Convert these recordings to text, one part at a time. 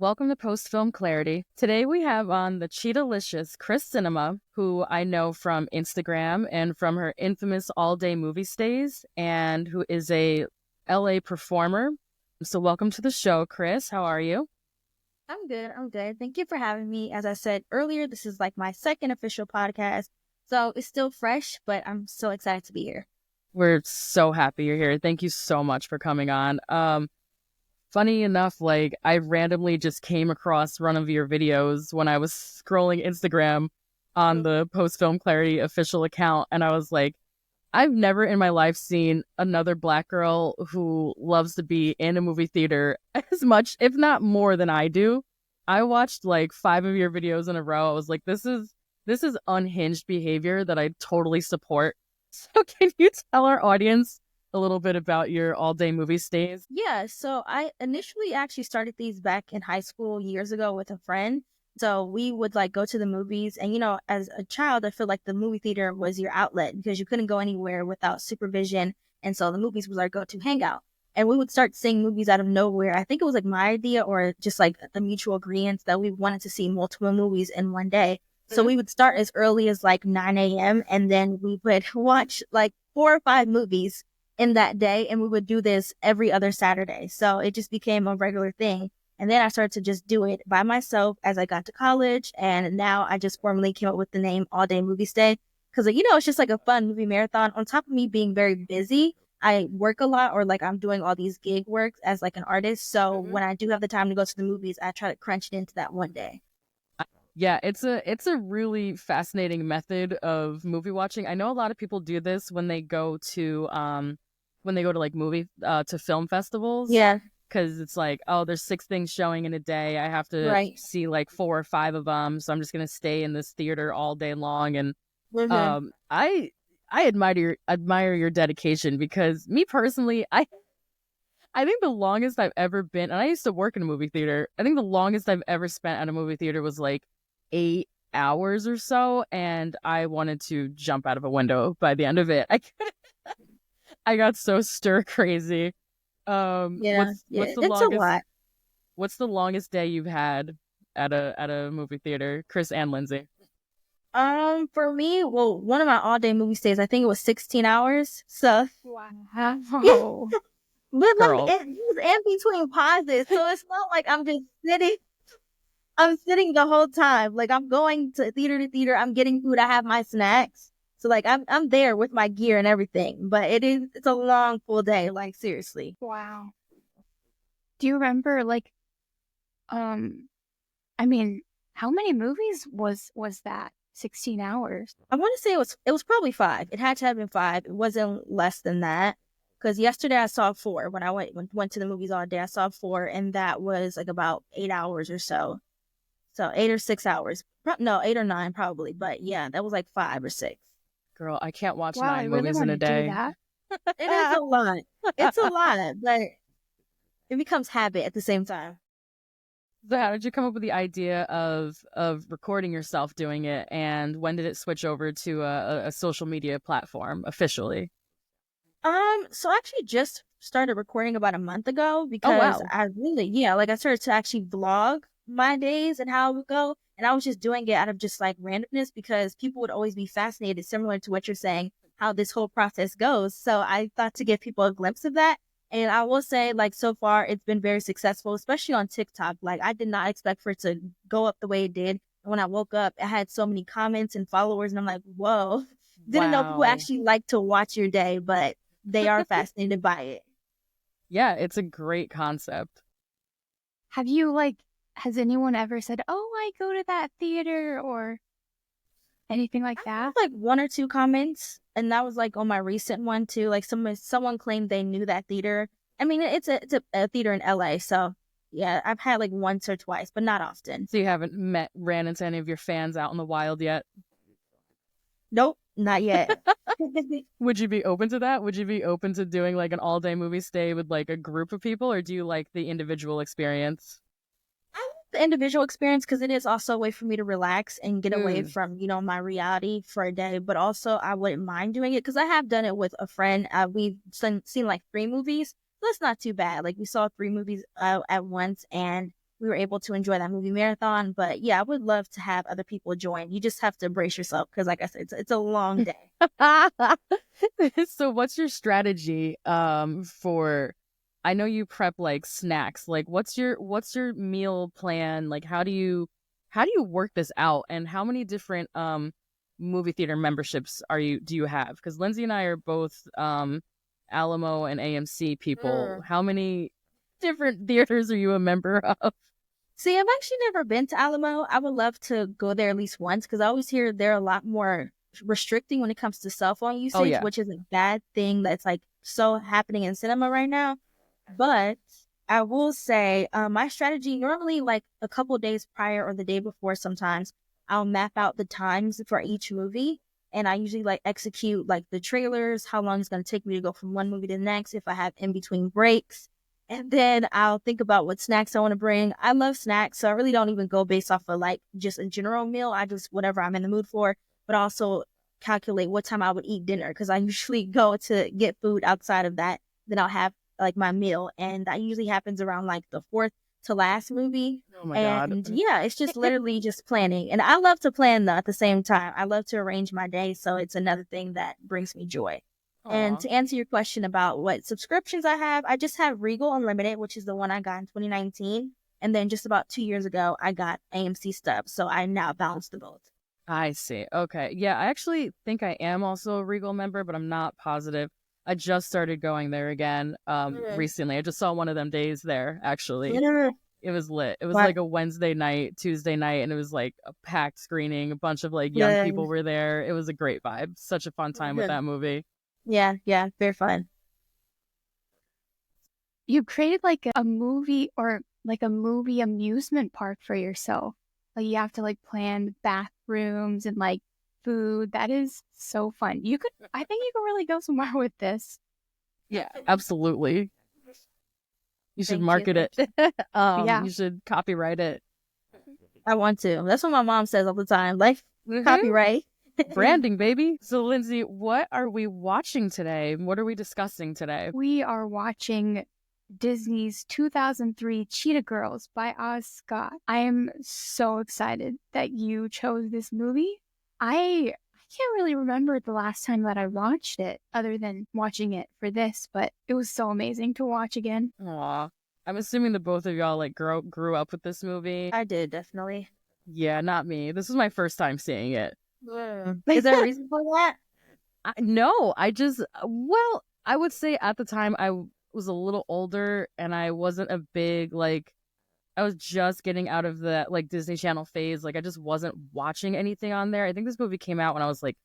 Welcome to Post Film Clarity. Today we have on the Cheetah-licious Chris Cinema, who I know from Instagram and from her infamous all-day movie stays, and who is a LA performer. So welcome to the show, Chris. How are you? I'm good. I'm good. Thank you for having me. As I said earlier, this is like my second official podcast. So it's still fresh, but I'm so excited to be here. We're so happy you're here. Thank you so much for coming on. Funny enough, like I randomly just came across one of your videos when I was scrolling Instagram on the Post Film Clarity official account, and I was like, I've never in my life seen another Black girl who loves to be in a movie theater as much, if not more, than I do. I watched like 5 of your videos in a row. I was like, this is unhinged behavior that I totally support. So can you tell our audience a little bit about your all-day movie stays? Yeah, so I initially actually started these back in high school years ago with a friend. So we would like go to the movies, and as a child, I feel like the movie theater was your outlet because you couldn't go anywhere without supervision, and so the movies was our go-to hangout. And we would start seeing movies out of nowhere. I think it was like my idea or just like the mutual agreement that we wanted to see multiple movies in one day. So we would start as early as like 9 a.m. and then we would watch like 4 or 5 movies in that day, and we would do this every other Saturday. So it just became a regular thing. And then I started to just do it by myself as I got to college. And now I just formally came up with the name All Day Movie Stay because, it's just like a fun movie marathon. On top of me being very busy, I work a lot, or like I'm doing all these gig work as like an artist. So when I do have the time to go to the movies, I try to crunch it into that one day. Yeah, it's a really fascinating method of movie watching. I know a lot of people do this when they go to like movie to film festivals, Yeah, because it's like, oh, there's 6 things showing in a day. I have to right. see like 4 or 5 of them, so I'm just gonna stay in this theater all day long. And Mm-hmm. I admire your dedication, because me personally, I think the longest I've ever been, and I used to work in a movie theater. I think the longest I've ever spent at a movie theater was like 8 hours or so, and I wanted to jump out of a window by the end of it. I got so stir crazy. Yeah, What's yeah, the it's a longest lot. day you've had at a movie theater, Chris and Lindsay? For me, well, one of my all day movie stays, I think it was 16 hours. So, Wow, but like girl. it was in between pauses, so it's not like I'm just sitting. I'm sitting the whole time. Like I'm going to theater. I'm getting food. I have my snacks. So like I'm there with my gear and everything. But it's a long full day. Like seriously. Wow. Do you remember um I mean, how many movies was that? 16 hours. I want to say it was probably 5. It had to have been 5. It wasn't less than that. Because yesterday I saw 4 when I went to the movies all day. I saw 4, and that was like about 8 hours or so. So 8 or 6 hours. No, 8 or 9 probably. But yeah, that was like 5 or 6. Girl, I can't watch Wow, I 9 really movies in want a to do day. that. It is a lot. It's a lot, but it becomes habit at the same time. So how did you come up with the idea of recording yourself doing it, and when did it switch over to a social media platform officially? So I actually just started recording about a month ago Oh because wow. I really, yeah, like I started to actually vlog my days and how it would go. And I was just doing it out of just like randomness because people would always be fascinated, similar to what you're saying, how this whole process goes. So I thought to give people a glimpse of that. And I will say, like, so far, it's been very successful, especially on TikTok. Like, I did not expect for it to go up the way it did. When I woke up, I had so many comments and followers, and I'm like, whoa, didn't know people Wow. actually like to watch your day, but they are fascinated by it. Yeah, it's a great concept. Have you has anyone ever said, "Oh, I go to that theater," or anything like I that? have like 1 or 2 comments, and that was like on my recent one too. Like someone claimed they knew that theater. I mean, it's a theater in LA, so yeah, I've had like once or twice, but not often. So you haven't ran into any of your fans out in the wild yet? Nope, not yet. Would you be open to that? Would you be open to doing like an all day movie stay with like a group of people, or do you like the individual experience? I like the individual experience because it is also a way for me to relax and get away Mm. from, my reality for a day. But also, I wouldn't mind doing it because I have done it with a friend. We've seen like 3 movies. That's not too bad. Like we saw 3 movies at once, and we were able to enjoy that movie marathon. But yeah, I would love to have other people join. You just have to brace yourself because, like I said, it's a long day. So what's your strategy for, I know you prep like snacks. Like what's your meal plan? Like how do you work this out, and how many different movie theater memberships do you have? Because Lindsay and I are both Alamo and AMC people. How many different theaters are you a member of? See, I've actually never been to Alamo. I would love to go there at least once because I always hear they're a lot more restricting when it comes to cell phone usage, yeah. which is a bad thing that's like so happening in cinema right now. But I will say my strategy normally like a couple days prior or the day before sometimes I'll map out the times for each movie, and I usually like execute like the trailers, how long it's going to take me to go from one movie to the next if I have in between breaks. And then I'll think about what snacks I want to bring. I love snacks, so I really don't even go based off of like just a general meal. I just whatever I'm in the mood for, but also calculate what time I would eat dinner because I usually go to get food outside of that. Then I'll have like my meal, and that usually happens around like the fourth to last movie. Oh my God. And yeah, it's just literally just planning. And I love to plan though at the same time. I love to arrange my day, so it's another thing that brings me joy. And Aw. to answer your question about what subscriptions I have, I just have Regal Unlimited, which is the one I got in 2019. And then just about 2 years ago, I got AMC Stubs. So I now balance the both. I see. Okay. Yeah, I actually think I am also a Regal member, but I'm not positive. I just started going there again recently. I just saw one of them days there, actually. It was lit. It was like a Wednesday night, Tuesday night, and it was like a packed screening. A bunch of like young people were there. It was a great vibe. Such a fun time with that movie. Yeah, very fun. You created like a movie or like a movie amusement park for yourself. Like you have to like plan bathrooms and like food. That is so fun. I think you could really go somewhere with this. Yeah, absolutely. You should Thank market you. it. Yeah. You should copyright it. I want to. That's what my mom says all the time. Like, copyright. Branding, baby. So, Lindsay, what are we watching today? What are we discussing today? We are watching Disney's 2003 Cheetah Girls by Oz Scott. I am so excited that you chose this movie. I can't really remember the last time that I watched it other than watching it for this, but it was so amazing to watch again. Aw. I'm assuming that both of y'all like grew up with this movie. I did, definitely. Yeah, not me. This was my first time seeing it. Is there a reason for that? No, well, I would say at the time I was a little older and I wasn't a big, like, I was just getting out of the, like, Disney Channel phase. Like, I just wasn't watching anything on there. I think this movie came out when I was, like,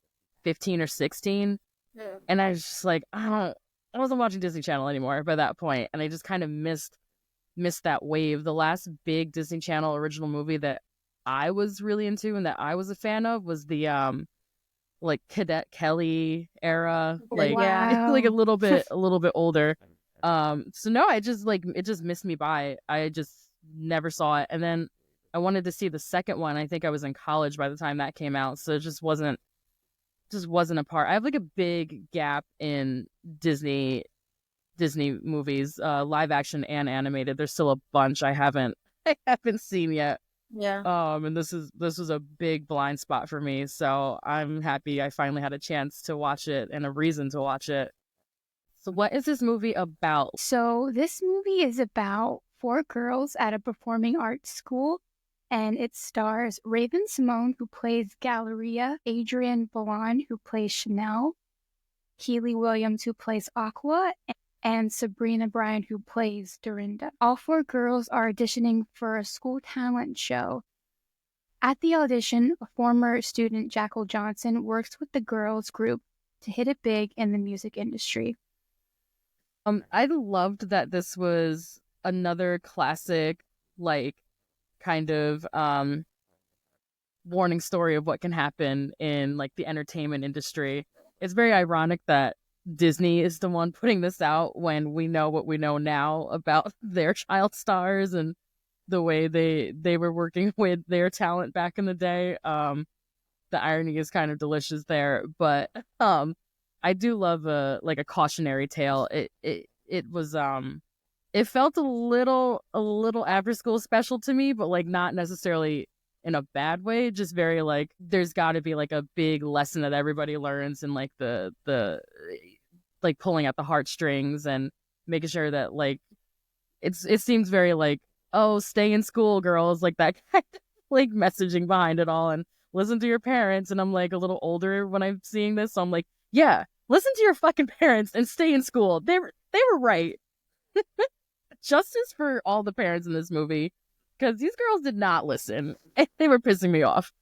15 or 16. Yeah. And I was just like, I wasn't watching Disney Channel anymore by that point. And I just kind of missed that wave. The last big Disney Channel original movie that I was really into and that I was a fan of was the like Cadet Kelly era, like Wow. like a little bit older. So no, I just like it just missed me by. I just never saw it, and then I wanted to see the second one. I think I was in college by the time that came out, so it just wasn't a part. I have like a big gap in Disney movies, live action and animated. There's still a bunch I haven't seen yet. Yeah. And this was a big blind spot for me, so I'm happy I finally had a chance to watch it and a reason to watch it. So what is this movie about? So this movie is about 4 girls at a performing arts school, and it stars Raven Simone, who plays Galleria, Adrienne Balan, who plays Chanel, Kiely Williams, who plays Aqua, and Sabrina Bryan, who plays Dorinda. All 4 girls are auditioning for a school talent show. At the audition, a former student, Jackal Johnson, works with the girls group to hit it big in the music industry. I loved that this was another classic, like, kind of warning story of what can happen in like the entertainment industry. It's very ironic that Disney is the one putting this out when we know what we know now about their child stars and the way they were working with their talent back in the day. The irony is kind of delicious there, but I do love a cautionary tale. It was it felt a little after school special to me, but like not necessarily in a bad way, just very like there's got to be like a big lesson that everybody learns, and like the like pulling at the heartstrings and making sure that like it seems very like, oh, stay in school, girls, like that kind of like messaging behind it all, and listen to your parents. And I'm like a little older when I'm seeing this, so I'm like, yeah, listen to your fucking parents and stay in school. They were right. Justice for all the parents in this movie, because these girls did not listen. They were pissing me off.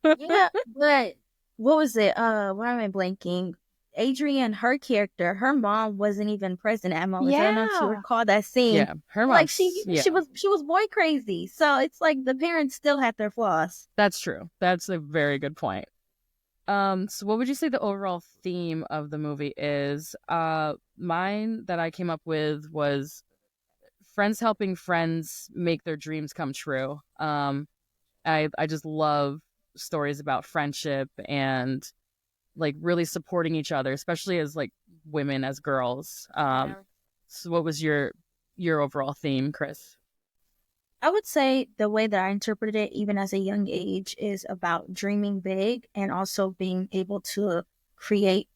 Yeah, but what was it? Why am I blanking? Adrienne, her character, her mom wasn't even present at moments. I don't know if you Yeah. recall that scene. Yeah, her Like mom. she Yeah, was boy crazy. So it's like the parents still had their flaws. that's true. That's a very good point. So what would you say the overall theme of the movie is? Mine that I came up with was friends helping friends make their dreams come true. I just love stories about friendship and like really supporting each other, especially as like women, as girls. So what was your overall theme, Chris? I would say the way that I interpreted it, even as a young age, is about dreaming big and also being able to create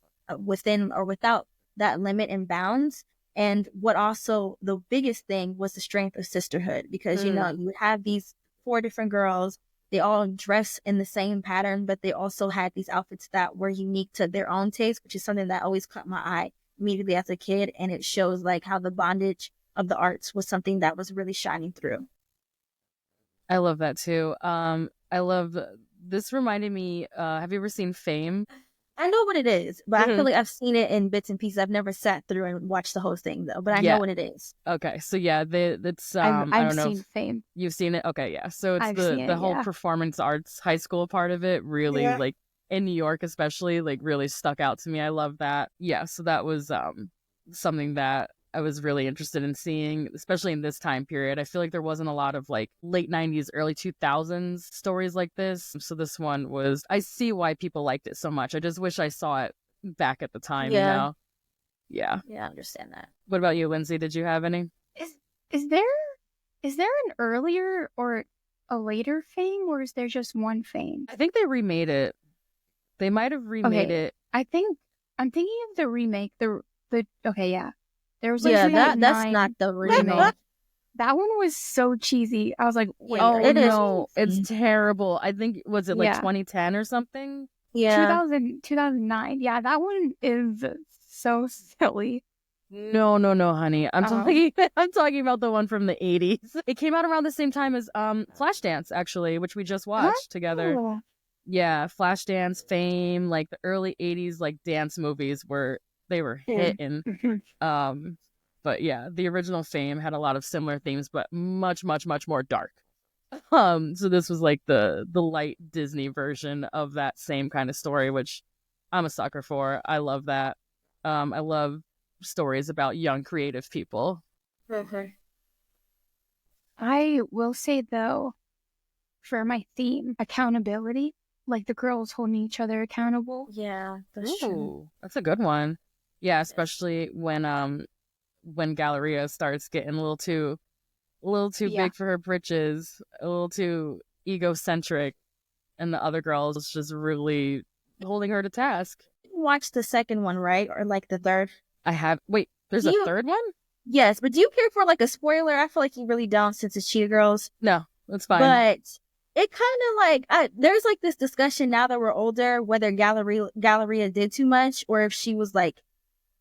within or without that limit and bounds. And what also the biggest thing was the strength of sisterhood, because you know you would have these four different girls. They all dress in the same pattern, but they also had these outfits that were unique to their own taste, which is something that always caught my eye immediately as a kid. And it shows like how the bondage of the arts was something that was really shining through. I love that too. I love this. Reminded me. Have you ever seen Fame? I know what it is, but I feel Mhm. like I've seen it in bits and pieces. I've never sat through and watched the whole thing though, but I know Yeah. what it is. Okay. So yeah, it's I've I I've don't know seen if Fame. you've seen it. Okay, yeah. So it's I've seen the it, whole yeah. performance arts high school part of it really Yeah. like in New York especially like really stuck out to me. I love that. Yeah, so that was something that I was really interested in seeing, especially in this time period. I feel like there wasn't a lot of like late 90s, early 2000s stories like this. So this one was, I see why people liked it so much. I just wish I saw it back at the time, you Yeah. know? Yeah. Yeah, I understand that. What about you, Lindsay? Did you have any? Is is there is there an earlier or a later Fame, or is there just one Fame? I think they remade it. They might have remade Okay, it. I think I'm thinking of the remake. The okay, yeah. There was a Yeah, that's 2009 not the original. remake. That one was so cheesy. I was like, wait, Oh are it you is. no, it's cheesy? terrible. I think, was it like Yeah. 2010 or something? Yeah. 2009. Yeah, that one is so silly. No, honey. I'm talking I'm talking about the one from the 80s. It came out around the same time as Flashdance actually, which we just watched together. Oh. Yeah, Flashdance, Fame, like the early 80s like dance movies they were hitting. But yeah, the original Fame had a lot of similar themes but much more dark. So this was like the light Disney version of that same kind of story, which I'm a sucker for. I love that. I love stories about young creative people. I will say though, for my theme, accountability, like the girls holding each other accountable. Yeah, that's true. Ooh, that's a good one. Yeah, especially when Galleria starts getting a little too Yeah. big for her britches, a little too egocentric, and the other girls just really holding her to task. You watched the second one, right? Or like the third? I have wait, there's a You third one? Yes, but do you care for like a spoiler? I feel like you really don't since it's Cheetah Girls. No, that's fine. But it kind of like there's like this discussion now that we're older whether Galleria did too much or if she was like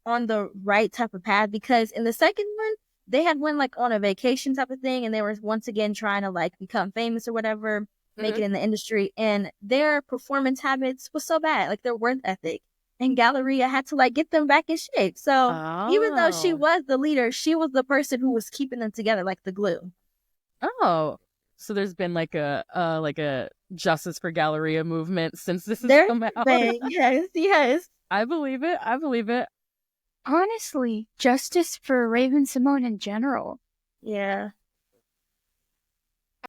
on the right type of path, because in the second one they had went like on a vacation type of thing and they were once again trying to like become famous or whatever, make it in the industry, and their performance habits was so bad, like their work ethic, and Galleria had to like get them back in shape. So even though she Oh. was the leader, she was the person who was keeping them together like the glue. Oh. So there's been like a Justice for Galleria movement since this has There's come out. yes. I believe it. I believe it. Honestly, justice for Raven Simone in general. Yeah.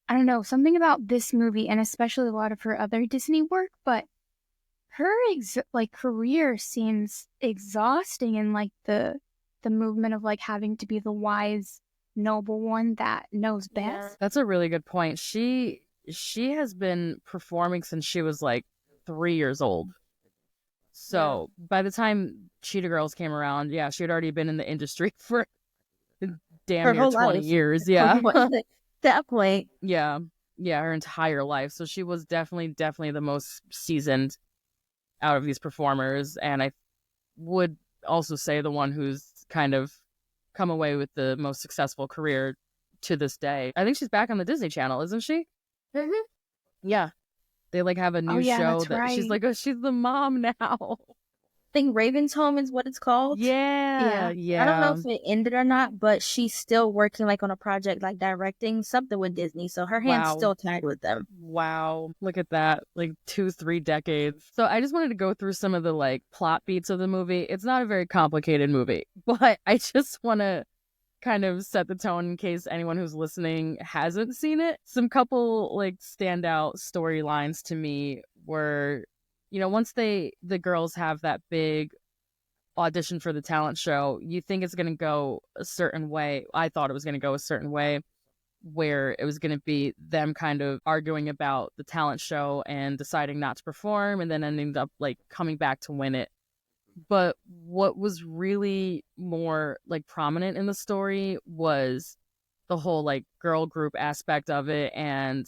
I don't know, something about this movie and especially a lot of her other Disney work, but her like career seems exhausting in like the movement of like having to be the wise noble one that knows Yeah. best. That's a really good point. She has been performing since she was like 3 years old. So by the time Cheetah Girls came around, yeah, she had already been in the industry for damn Her near whole 20 life. years. Her Yeah. whole- At that point, Yeah. Yeah, her entire life. So she was definitely the most seasoned out of these performers. And I would also say the one who's kind of come away with the most successful career to this day. I think she's back on the Disney Channel, isn't she? Mhm. Yeah. They like have a Oh new yeah, show that's that she's right. like, oh, she's the mom now. I think Raven's Home is what it's called. Yeah. I don't know Yeah. if it ended or not, but she's still working like on a project, like directing something with Disney. So her hand's Wow. still tied with them. Wow. Look at that. Like 2-3 decades. So I just wanted to go through some of the like plot beats of the movie. It's not a very complicated movie, but I just want to kind of set the tone in case anyone who's listening hasn't seen it. Some couple like standout storylines to me were, once the girls have that big audition for the talent show, you think it's going to go a certain way. I thought it was going to go a certain way where it was going to be them kind of arguing about the talent show and deciding not to perform and then ending up like coming back to win it. But what was really more like prominent in the story was the whole like girl group aspect of it and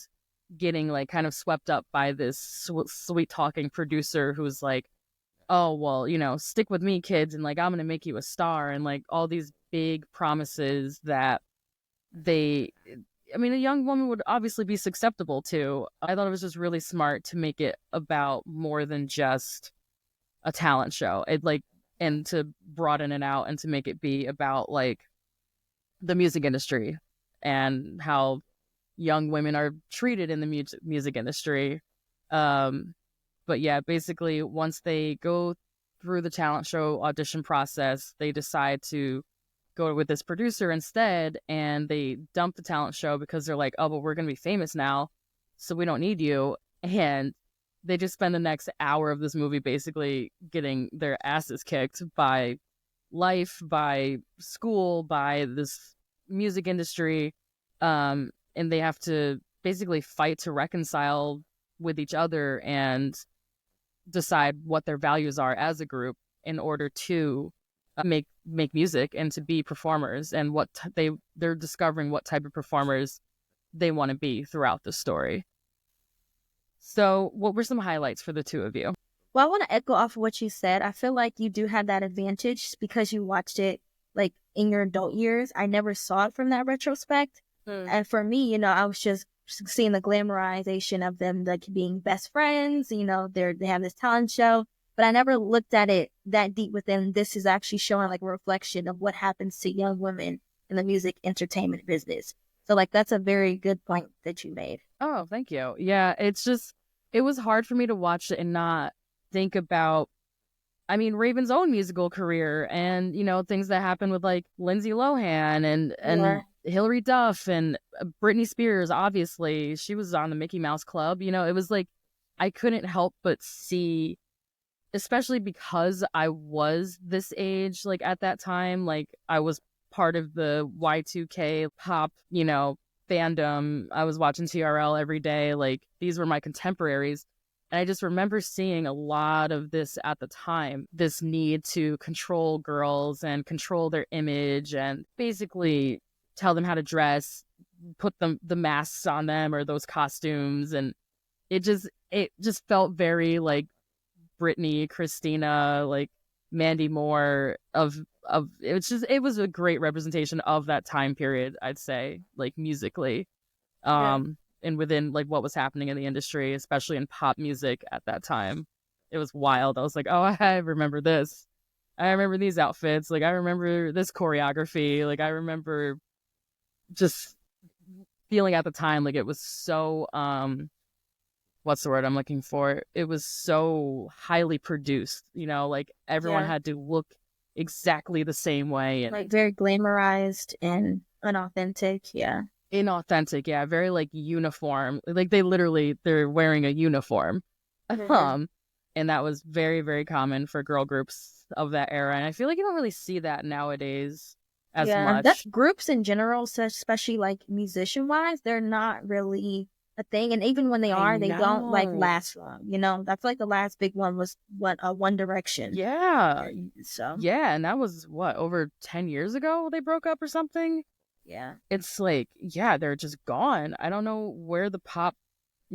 getting like kind of swept up by this sweet talking producer who's like, oh, well, stick with me, kids, and like I'm gonna make you a star, and like all these big promises that they I mean, a young woman would obviously be susceptible to. I thought it was just really smart to make it about more than just a talent show. It like, and to broaden it out and to make it be about like the music industry and how young women are treated in the music industry. Um, but yeah, basically, once they go through the talent show audition process, they decide to go with this producer instead, and they dump the talent show because they're like, oh, but we're going to be famous now, so we don't need you. And they just spend the next hour of this movie basically getting their asses kicked by life, by school, by this music industry. And they have to basically fight to reconcile with each other and decide what their values are as a group in order to make music and to be performers, and they're discovering what type of performers they want to be throughout the story. So what were some highlights for the two of you? Well, I want to echo off of what you said. I feel like you do have that advantage because you watched it like in your adult years. I never saw it from that retrospect. And for me, I was just seeing the glamorization of them like being best friends. They have this talent show, but I never looked at it that deep within. This is actually showing like a reflection of what happens to young women in the music entertainment business. So like that's a very good point that you made. Oh, thank you. Yeah, it was hard for me to watch it and not think about, I mean, Raven's own musical career and, things that happened with like Lindsay Lohan and Hilary Duff and Britney Spears. Obviously, she was on the Mickey Mouse Club. It was like I couldn't help but see, especially because I was this age, like at that time, like I was part of the Y2K pop, fandom. I was watching TRL every day. Like these were my contemporaries. And I just remember seeing a lot of this at the time, this need to control girls and control their image and basically tell them how to dress, put the masks on them or those costumes. And it just felt very like Britney, Christina, like Mandy Moore of it was a great representation of that time period, I'd say, like musically. Yeah. And within like what was happening in the industry, especially in pop music at that time. It was wild. I was like, oh, I remember this. I remember these outfits. Like I remember this choreography. Like I remember just feeling at the time like it was so what's the word I'm looking for? It was so highly produced, like everyone Yeah. had to look exactly the same way and Like very glamorized and unauthentic. Yeah. inauthentic. Yeah, very like uniform. Like they're wearing a uniform. Um, and that was very, very common for girl groups of that era. And I feel like you don't really see that nowadays as Yeah, much. that's groups in general, especially like musician wise, they're not really a thing. And even when they I are, they don't like know. last long. You know, that's like the last big one was One Direction. Yeah. So Yeah, and that was what, over 10 years ago they broke up or something? yeah, It's like, yeah, they're just gone. I don't know where the pop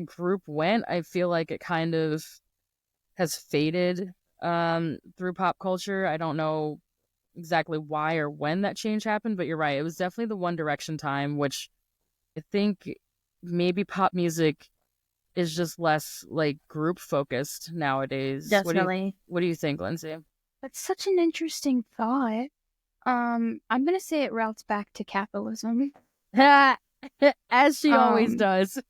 group went. I feel like it kind of has faded through pop culture. I don't know exactly why or when that change happened, but you're right. It was definitely the One Direction time, which I think maybe pop music is just less like group focused nowadays. definitely. What do you think, Lindsay? That's such an interesting thought. I'm gonna say it routes back to capitalism. As she always Um, does.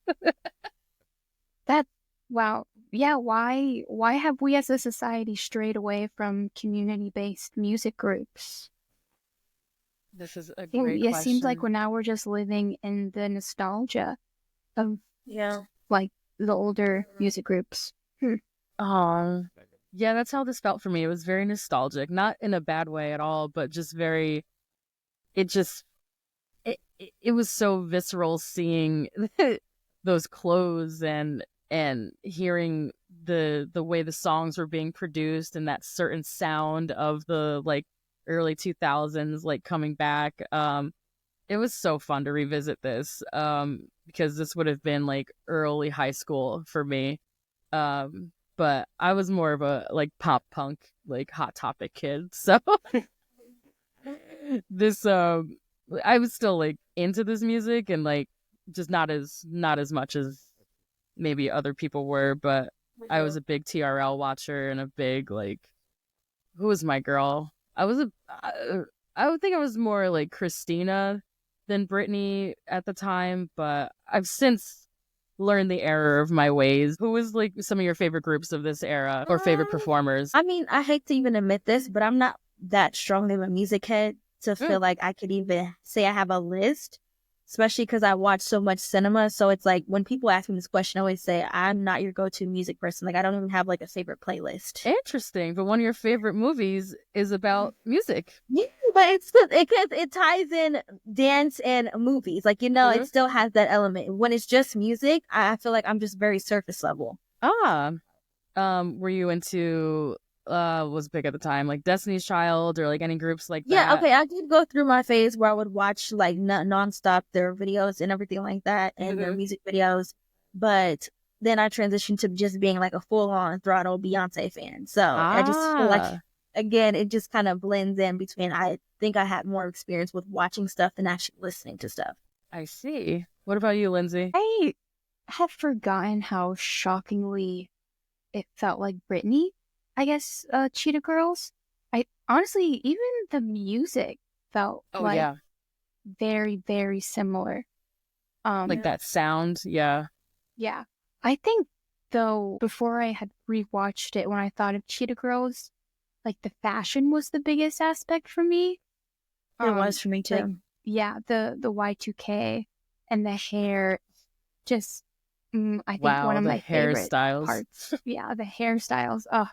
that wow, yeah. Why have we as a society strayed away from community-based music groups? This is a Well, great it seems like question. now we're just living in the nostalgia of Yeah. like the older music groups. Hmm. Yeah, that's how this felt for me. It was very nostalgic, not in a bad way at all, but just very. It just it was so visceral seeing those clothes and hearing the way the songs were being produced and that certain sound of the like early 2000s like coming back. It was so fun to revisit this because this would have been like early high school for me. But I was more of a like pop punk like hot topic kid. So this I was still like into this music and like just not as much as maybe other people were, but I was a big TRL watcher and a big like who was my girl? I would think I was more like Christina than Britney at the time, but I've since learned the error of my ways. Who was like some of your favorite groups of this era or favorite performers? I mean, I hate to even admit this, but I'm not that strongly of a music head to Mm. feel like I could even say I have a list, especially because I watch so much cinema. So it's like when people ask me this question, I always say I'm not your go-to music person. Like I don't even have like a favorite playlist. Interesting, but one of your favorite movies is about music. Yeah, but it ties in dance and movies. Like you know, Mhm. it still has that element. When it's just music, I feel like I'm just very surface level. Ah, were you into was big at the time like Destiny's Child or like any groups like Yeah, that? okay. I did go through my phase where I would watch like nonstop their videos and everything like that and their Mhm. music videos. But then I transitioned to just being like a full on throttle Beyonce fan. So I just feel like, Ah, again, it just kind of blends in between. I think I had more experience with watching stuff than actually listening to stuff. I see. What about you, Lindsay? I have forgotten how shockingly it felt like Britney. I guess Cheetah Girls. I honestly, even the music felt Oh like yeah, very, very similar. like that sound. Yeah. Yeah. I think though before I had rewatched it, when I thought of Cheetah Girls, like the fashion was the biggest aspect for me. It was for me Like too. yeah, the Y2K and the hair, just I think one Wow, of the my favorite hairstyles. parts. Yeah, the hairstyles. Oh,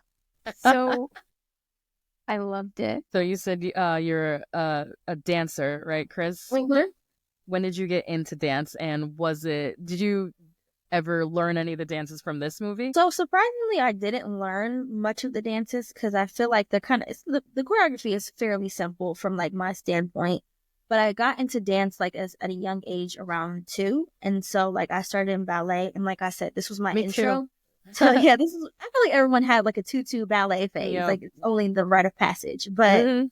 so I loved it. So you said you're a dancer, right, Chris? Mhm. When did you get into dance, and did you ever learn any of the dances from this movie? So surprisingly, I didn't learn much of the dances because I feel like the choreography is fairly simple from like my standpoint. But I got into dance like as at a young age, around 2, and so like I started in ballet, and like I said, this was my Me too. intro. So yeah, this is I feel like everyone had like a tutu ballet phase, Yep. like it's only the rite of passage. But Hmm.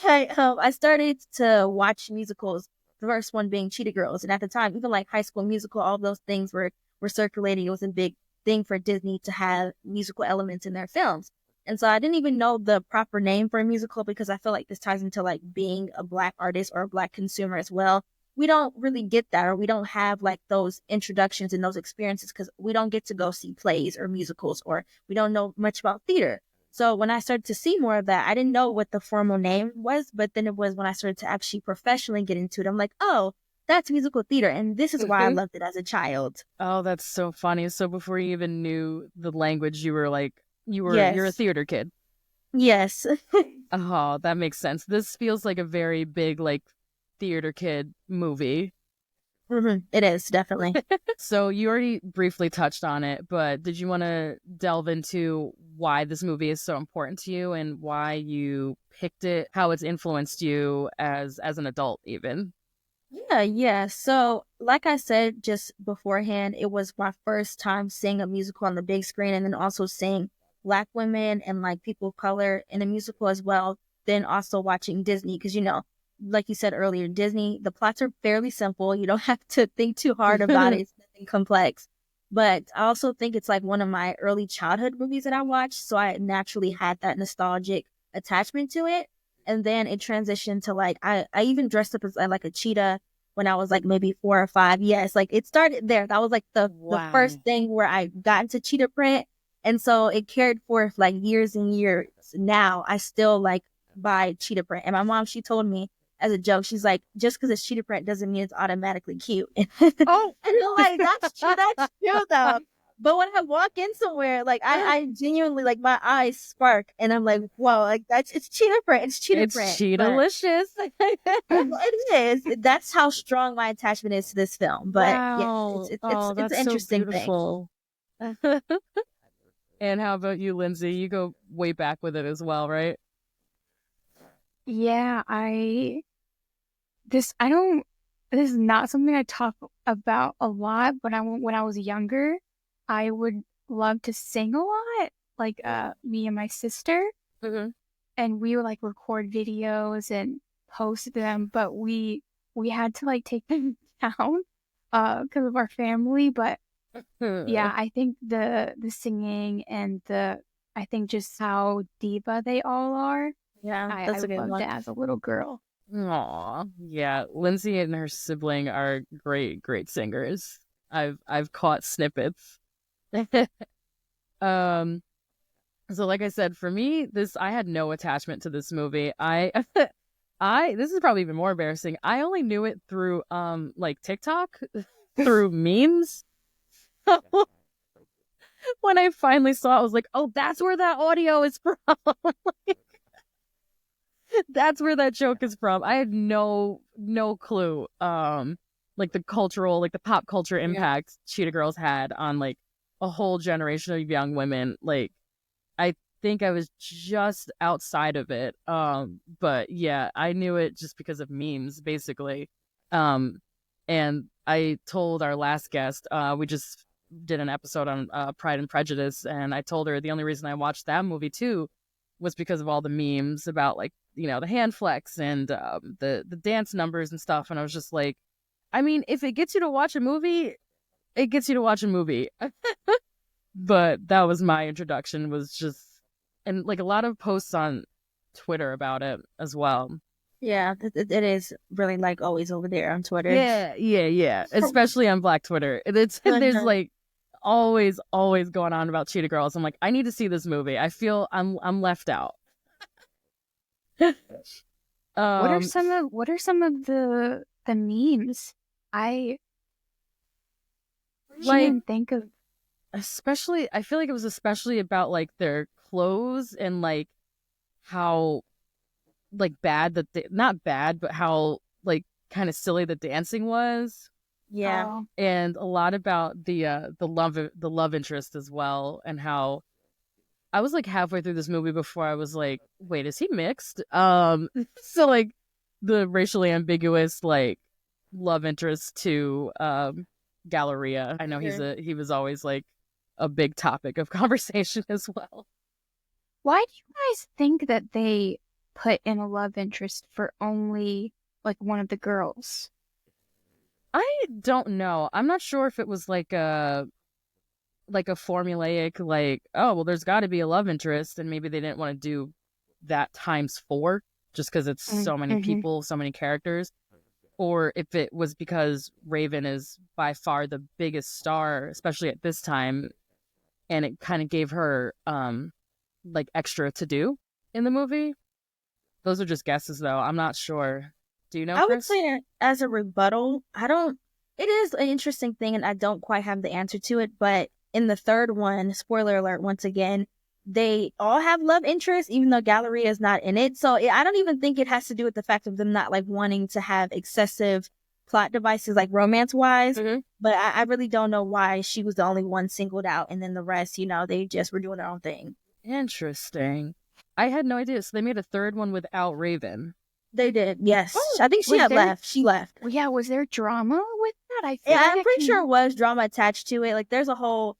I started to watch musicals. The first one being Cheetah Girls, and at the time, even like High School Musical, all those things were circulating. It was a big thing for Disney to have musical elements in their films. And so I didn't even know the proper name for a musical because I feel like this ties into like being a Black artist or a Black consumer as well. We don't really get that, or we don't have like those introductions and those experiences because we don't get to go see plays or musicals, or we don't know much about theater. So when I started to see more of that, I didn't know what the formal name was, but then it was when I started to actually professionally get into it. I'm like, oh, that's musical theater, and this is why I Hmm. loved it as a child. Oh, that's so funny. So before you even knew the language, you were like, you're a Yes. theater kid. Yes. Oh, that makes sense. This feels like a very big, like, theater kid movie. It is, definitely. So you already briefly touched on it, but did you want to delve into why this movie is so important to you and why you picked it, how it's influenced you as an adult even? Yeah. So, like I said just beforehand, it was my first time seeing a musical on the big screen and then also seeing Black women and like people of color in a musical as well. Then also watching Disney, because, like you said earlier, Disney, the plots are fairly simple. You don't have to think too hard about it, it's nothing complex. But I also think it's like one of my early childhood movies that I watched. So I naturally had that nostalgic attachment to it. And then it transitioned to like, I even dressed up as like a cheetah when I was like maybe 4 or 5. Yes, like it started there. That was like the Wow. first thing where I got into cheetah print. And so it carried forth like years and years. Now I still like buy cheetah print. And my mom, she told me as a joke, she's like, just because it's cheetah print doesn't mean it's automatically cute. Oh, And I'm like, that's true though. But when I walk in somewhere, like I genuinely like my eyes spark and I'm like, whoa, like it's cheetah print. It's cheetah it's print. Cheetah-licious. It is. That's how strong my attachment is to this film. But yeah, Wow. Oh, it's that's an so interesting thing. beautiful. And how about you, Lindsay? You go way back with it as well, right? Yeah, I don't, this is not something I talk about a lot, but when I was younger, I would love to sing a lot, like me and my sister, Mm-hmm. and we would like record videos and post them, but we had to like take them down because of our family, but yeah, I think the singing and the I think just how diva they all are. Yeah, I that's a good loved one. Mm. it as a little girl. Aw, yeah. Lindsay and her sibling are great, great singers. I've caught snippets. um, so like I said, for me, I had no attachment to this movie. I I this is probably even more embarrassing. I only knew it through like TikTok, through memes. When I finally saw it, I was like, oh, that's where that audio is from. That's where that joke is from. I had no clue. Like the cultural, like the pop culture impact Cheetah Girls had on like a whole generation of young women. Like I think I was just outside of it. But yeah, I knew it just because of memes, basically. Um, and I told our last guest, we just did an episode on Pride and Prejudice, and I told her the only reason I watched that movie too was because of all the memes about like the hand flex and the dance numbers and stuff. And I was just like, I mean, if it gets you to watch a movie, it gets you to watch a movie. But that was my introduction, was just, and like a lot of posts on Twitter about it as well. Yeah, it is really like always over there on Twitter. Yeah. Especially on Black Twitter. There's like always going on about Cheetah Girls. I'm like, I need to see this movie. I feel I'm left out. Um, What are some of the memes? I can't like even think of. especially, I feel like it was especially about like their clothes and like how like bad that not bad, but how like kind of silly the dancing was. Yeah. Oh, And a lot about the love interest as well, and how I was like halfway through this movie before I was like, wait, is he mixed? So like the racially ambiguous like love interest to Galleria. I know he was always like a big topic of conversation as well. why do you guys think that they put in a love interest for only like one of the girls? I don't know. I'm not sure if it was like a formulaic like, oh well, there's got to be a love interest, and maybe they didn't want to do that times four just because it's so many Mm-hmm. people, so many characters, or if it was because Raven is by far the biggest star, especially at this time, and it kind of gave her like extra to do in the movie. Those are just guesses though. I'm not sure. Do you know, I would Chris? say as a rebuttal, I don't, it is an interesting thing and I don't quite have the answer to it, but in the third one, spoiler alert once again, they all have love interests, even though Galleria is not in it. So I don't even think it has to do with the fact of them not like wanting to have excessive plot devices, like romance wise. Mm-hmm. But I really don't know why she was the only one singled out, and then the rest, they just were doing their own thing. Interesting. I had no idea. So they made a third one without Raven. They did, yes. Oh, I think she had left. She left. Well, yeah, was there drama with that? I feel Yeah, like I'm pretty sure it was drama attached to it. Like there's a whole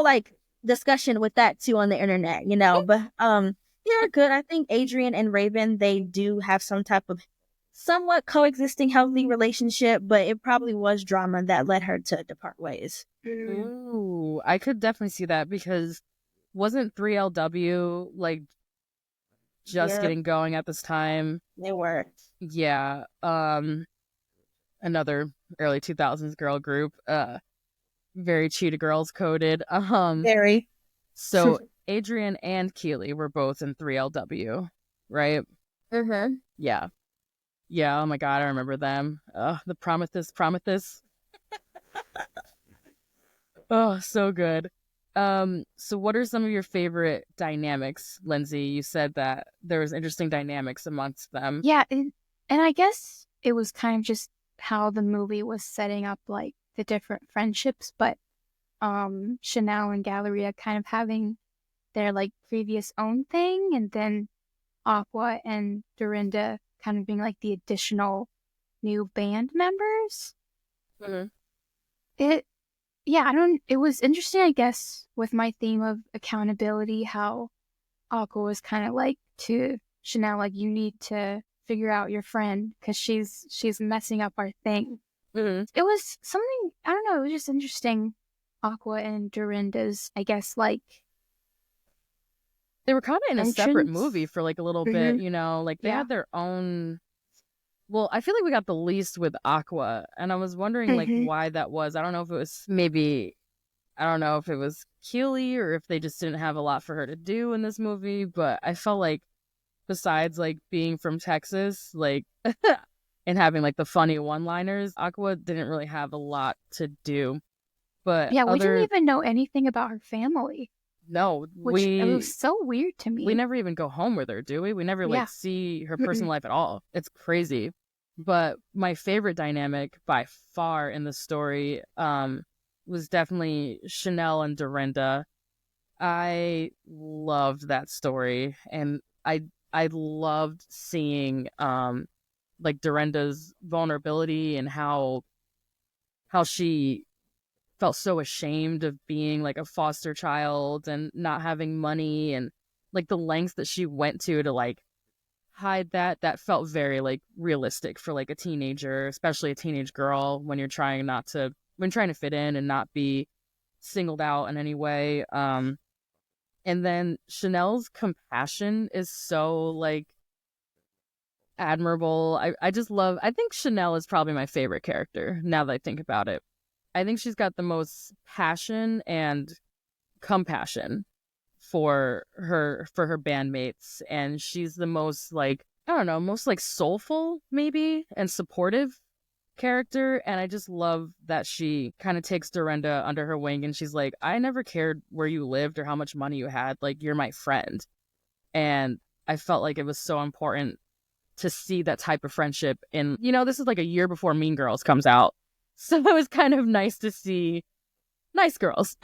like discussion with that too on the internet, But yeah, good. I think Adrian and Raven, they do have some type of somewhat coexisting healthy relationship, but it probably was drama that led her to depart ways. Ooh, I could definitely see that, because wasn't 3LW like just getting going at this time? They were. Yeah. Another early 2000s girl group. Very Cheetah Girls coded. Very. So Adrian and Kiely were both in 3LW, right? Mm-hmm. Yeah. Yeah, oh my god, I remember them. The Prometheus. Oh, so good. So what are some of your favorite dynamics, Lindsay? You said that there was interesting dynamics amongst them. Yeah, and I guess it was kind of just how the movie was setting up like the different friendships, but Chanel and Galleria kind of having their like previous own thing, and then Aqua and Dorinda kind of being like the additional new band members. Mm-hmm. It was interesting, I guess, with my theme of accountability, how Aqua was kind of like to Chanel, like, you need to figure out your friend because she's messing up our thing. Mm-hmm. It was something, I don't know, it was just interesting. Aqua and Dorinda's, I guess, like, they were kind of in a separate entrance. movie for like a little Mhm. bit, like they Yeah. had their own. Well, I feel like we got the least with Aqua, and I was wondering like why that was. I don't know if it was Kiely, or if they just didn't have a lot for her to do in this movie, but I felt like besides like being from Texas, like and having like the funny one-liners, Aqua didn't really have a lot to do. But Yeah, we didn't even know anything about her family. No, which it was so weird to me. We never even go home with her, do we? We never like see her personal life at all. It's crazy. But my favorite dynamic by far in the story was definitely Chanel and Dorinda. I loved that story, and I loved seeing like Dorinda's vulnerability and how she felt so ashamed of being like a foster child and not having money, and like the lengths that she went to like hide that felt very like realistic for like a teenager, especially a teenage girl, when you're trying to fit in and not be singled out in any way. And then Chanel's compassion is so like admirable. I think Chanel is probably my favorite character now that I think about it. I think she's got the most passion and compassion for her bandmates, and she's the most like, I don't know, most like soulful maybe and supportive character. And I just love that she kind of takes Dorinda under her wing, and she's like, I never cared where you lived or how much money you had, like, you're my friend. And I felt like it was so important to see that type of friendship in, this is like a year before Mean Girls comes out. So it was kind of nice to see nice girls,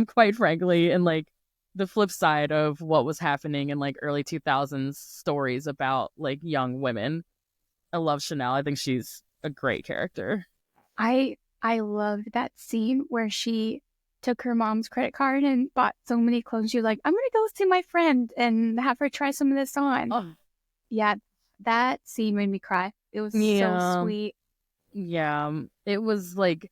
quite frankly, and like the flip side of what was happening in like early 2000s stories about like young women. I love Chanel. I think she's a great character. I loved that scene where she took her mom's credit card and bought so many clothes. She was like, I'm going to go see my friend and have her try some of this on. Oh. Yeah, that scene made me cry. It was so sweet. Yeah, it was like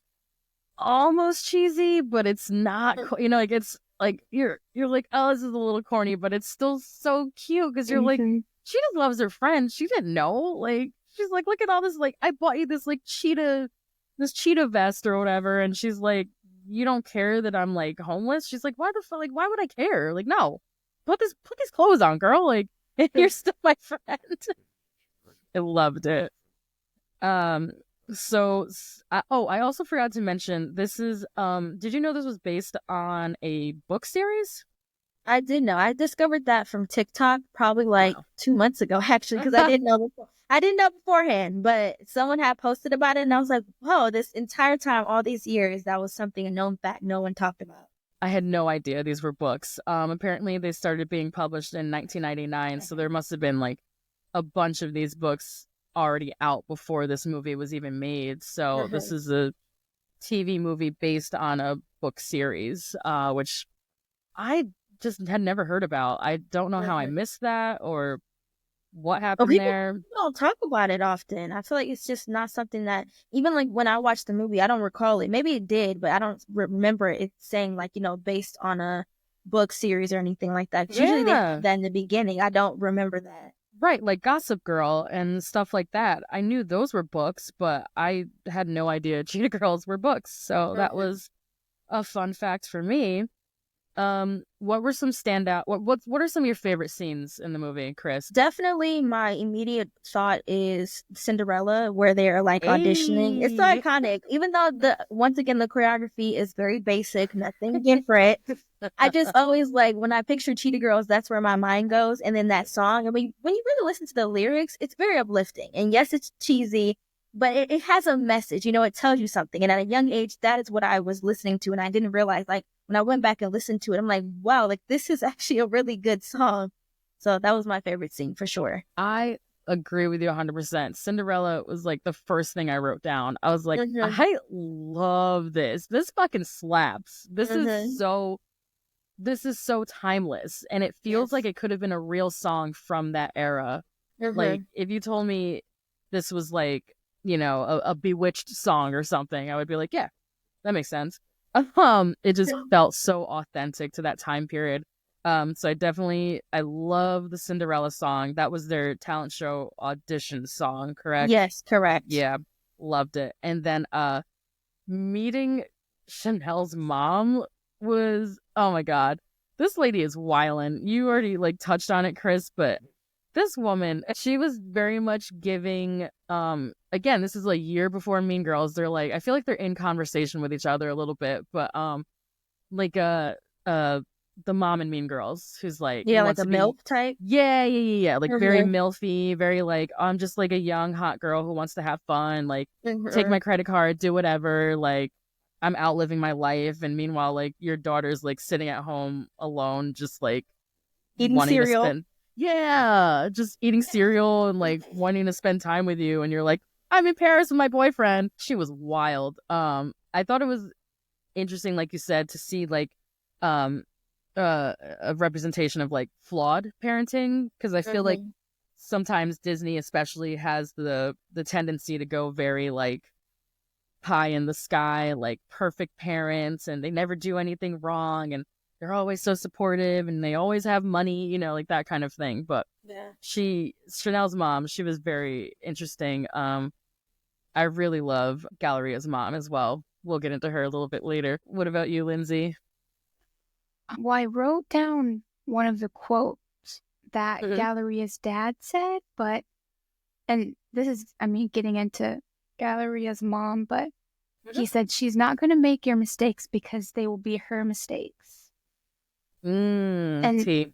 almost cheesy, but it's not, like it's like you're like, oh, this is a little corny, but it's still so cute because you're like, she just loves her friend. She didn't know, like, she's like, look at all this, like, I bought you this like cheetah vest or whatever, and she's like, you don't care that I'm like homeless? She's like, why the fuck, like, why would I care? Like, no, put these clothes on, girl, like, you're still my friend. I loved it. So, I also forgot to mention, this is, did you know this was based on a book series? I did know. I discovered that from TikTok probably like Wow. 2 months ago, actually, because I didn't know before. I didn't know beforehand, but someone had posted about it, and I was like, "Whoa!" This entire time, all these years, that was something a known fact no one talked about. I had no idea these were books. Apparently they started being published in 1999, so there must have been like a bunch of these books already out before this movie was even made. So this is a TV movie based on a book series, which I just had never heard about. I don't know how I missed that or what But happened people there. don't talk about it often. I feel like it's just not something that, even like when I watched the movie, I don't recall it. Maybe it did, but I don't remember it saying like, based on a book series or anything like that. 'Cause usually they Yeah. have that in the beginning. I don't remember that. Right, like Gossip Girl and stuff like that. I knew those were books, but I had no idea Cheetah Girls were books. So that was a fun fact for me. What were some standout? What are some of your favorite scenes in the movie, Chris? Definitely my immediate thought is Cinderella, where they're like auditioning. It's so Hey, iconic. Even though once again the choreography is very basic, nothing different. I just always like when I picture Cheetah Girls, that's where my mind goes. And then that song, I mean, when you really listen to the lyrics, it's very uplifting. And yes, it's cheesy, but it has a message, it tells you something. And at a young age, that is what I was listening to. And I didn't realize, like, when I went back and listened to it, I'm like, wow, like this is actually a really good song. So that was my favorite scene for sure. I agree with you 100%. Cinderella was like the first thing I wrote down. I was like, I love this. This fucking slaps. This is so timeless, and it feels like it could have been a real song from that era. Like if you told me this was like, a Bewitched song or something, I would be like, yeah, that makes sense. It just felt so authentic to that time period. So I love the Cinderella song. That was their talent show audition song, correct? Yes, correct. Yeah, loved it. And then meeting Chanel's mom was, oh my god, this lady is wildin'. You already like touched on it, Chris, but this woman, she was very much giving, again, this is like a year before Mean Girls. They're like, I feel like they're in conversation with each other a little bit, but like the mom in Mean Girls, who's like, like a MILF type. Yeah, like very milfy, very like, I'm just like a young hot girl who wants to have fun, like take my credit card, do whatever, like I'm outliving my life. And meanwhile, like your daughter's like sitting at home alone, just like eating wanting cereal. to spend, just eating cereal and like wanting to spend time with you. And you're like, I'm in Paris with my boyfriend. She was wild. I thought it was interesting, like you said, to see like a representation of like flawed parenting, because I feel like sometimes Disney especially has the tendency to go very like pie in the sky, like perfect parents, and they never do anything wrong, and they're always so supportive, and they always have money, like that kind of thing. But Chanel's mom, she was very interesting. I really love Galleria's mom as well. We'll get into her a little bit later. What about you, Lindsay? Well, I wrote down one of the quotes that Galleria's dad said, and this is, getting into Galleria's mom, but he said she's not going to make your mistakes because they will be her mistakes. And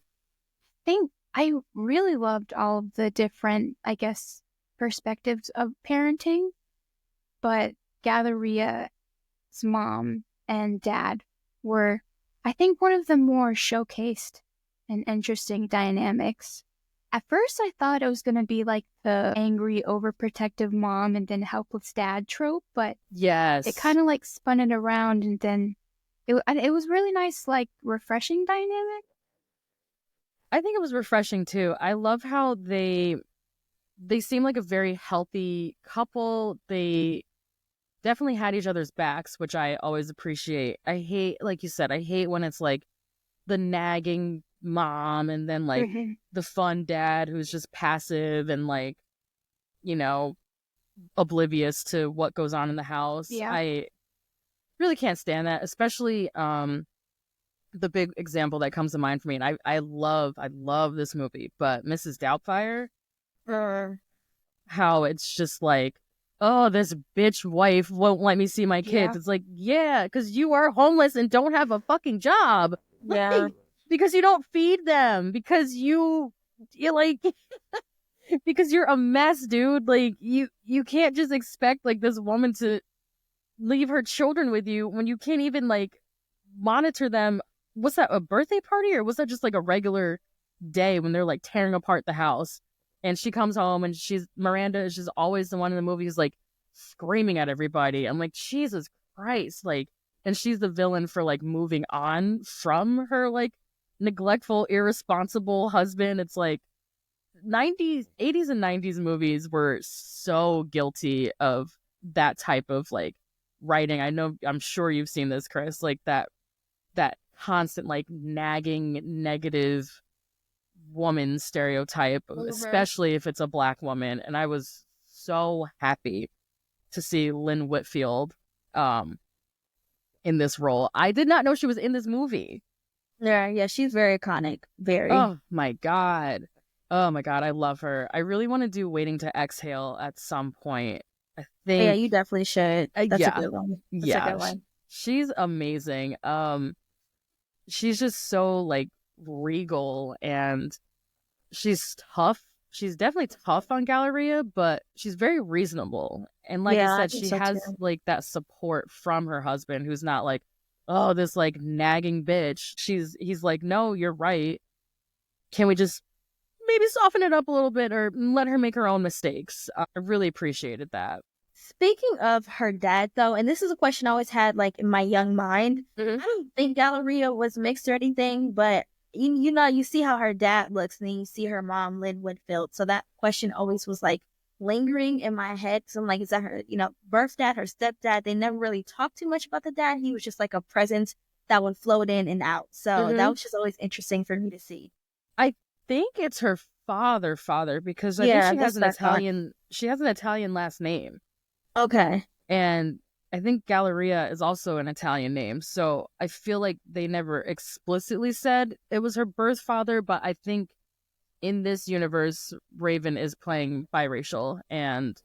I really loved all of the different, I guess, perspectives of parenting, but Galleria's mom and dad were, I think, one of the more showcased and interesting dynamics. At first, I thought it was going to be like the angry, overprotective mom and then helpless dad trope, but it kind of like spun it around, and then it was really nice, like refreshing dynamic. I think it was refreshing too. I love how they seem like a very healthy couple. They definitely had each other's backs, which I always appreciate. I hate, like you said, I hate when it's like the nagging mom and then like the fun dad who's just passive and like, oblivious to what goes on in the house. Yeah. I really can't stand that, especially the big example that comes to mind for me, and I love this movie, but Mrs. Doubtfire, how it's just like, oh, this bitch wife won't let me see my kids. It's like, yeah, because you are homeless and don't have a fucking job. Yeah. Because you don't feed them. Because you like because you're a mess, dude. Like you can't just expect like this woman to leave her children with you when you can't even like monitor them. Was that a birthday party or was that just like a regular day when they're like tearing apart the house? And she comes home and Miranda is just always the one in the movie who's like screaming at everybody. I'm like, Jesus Christ. Like, and she's the villain for like moving on from her like neglectful, irresponsible husband. It's like 80s and 90s movies were so guilty of that type of like writing. I'm sure you've seen this, Chris, like that constant like nagging negative woman stereotype, especially if it's a Black woman. And I was so happy to see Lynn Whitfield in this role. I did not know she was in this movie. Yeah, she's very iconic. Very. Oh my god, I love her. I really want to do Waiting to Exhale at some point. I think. Yeah, you definitely should. That's a good one. That's a good one. She's amazing. She's just so like regal, and she's tough. She's definitely tough on Galleria, but she's very reasonable. And like I said, she has like that support from her husband, who's not like, oh, this like nagging bitch. He's like, no, you're right. Can we just maybe soften it up a little bit or let her make her own mistakes? I really appreciated that. Speaking of her dad, though, and this is a question I always had like in my young mind. I don't think Galleria was mixed or anything, but you know, you see how her dad looks, and then you see her mom, Lynn Whitfield. So that question always was like lingering in my head. So I'm like, is that her, birth dad, her stepdad? They never really talked too much about the dad. He was just like a presence that would float in and out. So that was just always interesting for me to see. I think it's her father, because I think she has an Italian last name. Okay. And I think Galleria is also an Italian name. So I feel like they never explicitly said it was her birth father, but I think in this universe, Raven is playing biracial, and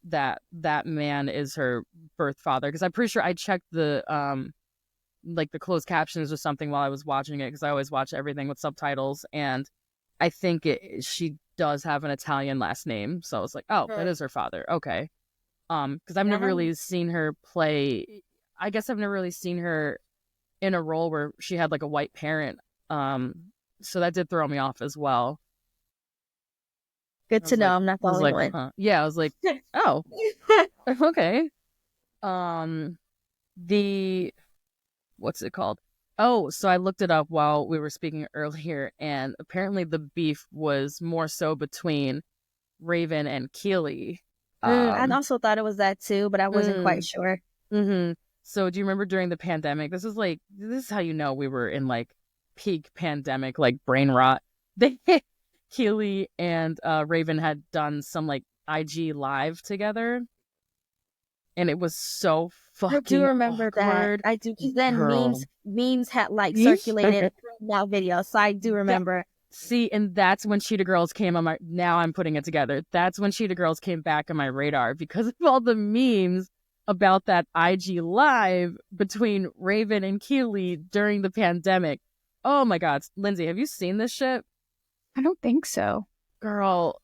that man is her birth father. Because I'm pretty sure I checked the like the closed captions or something while I was watching it, because I always watch everything with subtitles, and I think she does have an Italian last name. So I was like, oh, that is her father. Okay. Because I've never really seen her play. I guess I've never really seen her in a role where she had like a white parent. So that did throw me off as well. Good to know. I'm not the only one. Huh. Yeah, I was like, oh, okay. What's it called? Oh, so I looked it up while we were speaking earlier, and apparently the beef was more so between Raven and Kiely. I also thought it was that too, but I wasn't quite sure. So do you remember during the pandemic? This is how you know we were in like peak pandemic, like brain rot. Kiely and Raven had done some like IG live together, and it was so fucking awkward. I do remember that. I do, because then memes had like circulated from that video, so I do remember. See, and that's when Cheetah Girls came on now I'm putting it together. That's when Cheetah Girls came back on my radar, because of all the memes about that IG live between Raven and Kiely during the pandemic. Oh my God. Lindsay, have you seen this shit? I don't think so. Girl.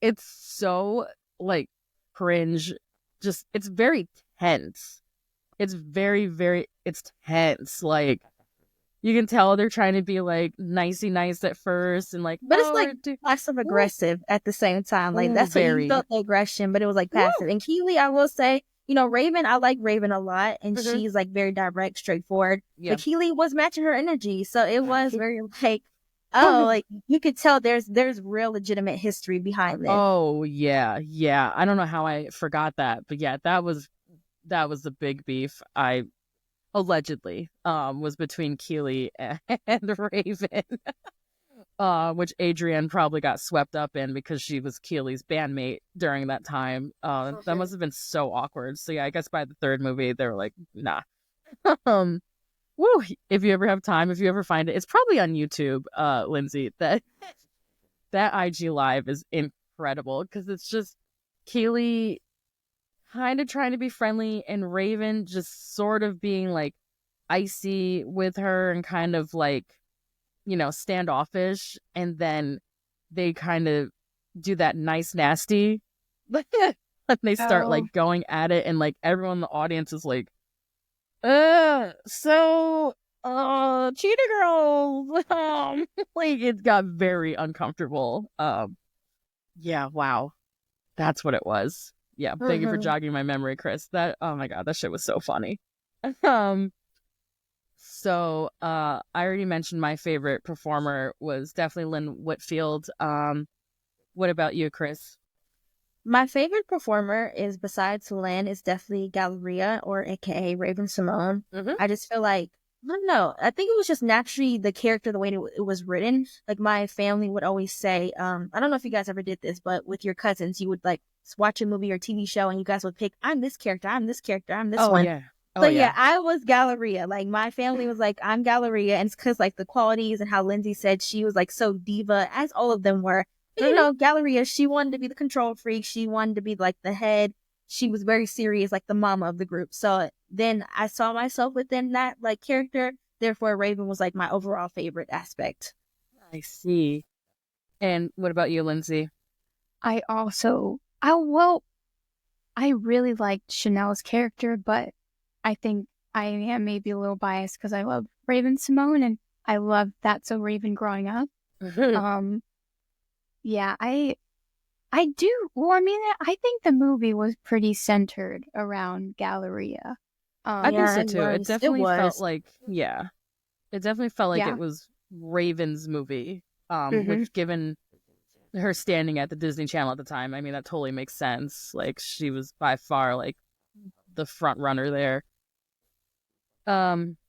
It's so like cringe. Just, it's very tense. It's very, very, it's tense. Like, you can tell they're trying to be like nicey nice at first, and like, but it's like passive aggressive at the same time. Like that's what you felt, the aggression, but it was like passive. And Kiely, I will say, Raven, I like Raven a lot, and she's like very direct, straightforward. Yeah. But Kiely was matching her energy, so it was very like, like you could tell there's real legitimate history behind it. Oh yeah. I don't know how I forgot that, but yeah, that was the big beef. Allegedly, was between Kiely and Raven, which Adrienne probably got swept up in because she was Keely's bandmate during that time. That must have been so awkward. So yeah, I guess by the third movie, they were like, nah. Woo! If you ever have time, if you ever find it, it's probably on YouTube, Lindsay. That IG live is incredible, because it's just Kiely kind of trying to be friendly, and Raven just sort of being like icy with her and kind of like, standoffish, and then they kind of do that nice nasty. And they start Oh, like going at it, and like everyone in the audience is like, so Cheetah Girls. Like it got very uncomfortable. Yeah, wow. That's what it was. Yeah, thank you for Mhm. jogging my memory, Chris. That, oh my god, that shit was so funny. Um I already mentioned my favorite performer was definitely Lynn Whitfield. What about you, Chris? My favorite performer is besides Lynn is definitely Galleria or AKA Raven Simone. Mm-hmm. I just feel like I don't know. I think it was just naturally the character, the way it was written. Like my family would always say, I don't know if you guys ever did this, but with your cousins, you would like watch a movie or TV show, and you guys would pick, I'm this character, I'm this character, I'm this Oh one. yeah. So Oh yeah, yeah. I was Galleria. Like my family was like, I'm Galleria, and it's because like the qualities and how Lindsay said she was like so diva, as all of them were. But, Mm-hmm. Galleria, she wanted to be the control freak. She wanted to be like the head. She was very serious, like the mama of the group. So then I saw myself within that like character. Therefore, Raven was like my overall favorite aspect. I see. And what about you, Lindsay? I also, well, I really liked Chanel's character, but I think I am maybe a little biased because I love Raven Simone and I loved That's So Raven growing up. Um, yeah, I do. Well, I mean, I think the movie was pretty centered around Galleria. I think Yeah, so it too. It was. It definitely felt was. like, yeah, it definitely felt like it Yeah. was Raven's movie. Hmm. Which, given her standing at the Disney Channel at the time, I mean, that totally makes sense. Like, she was by far like the front runner there.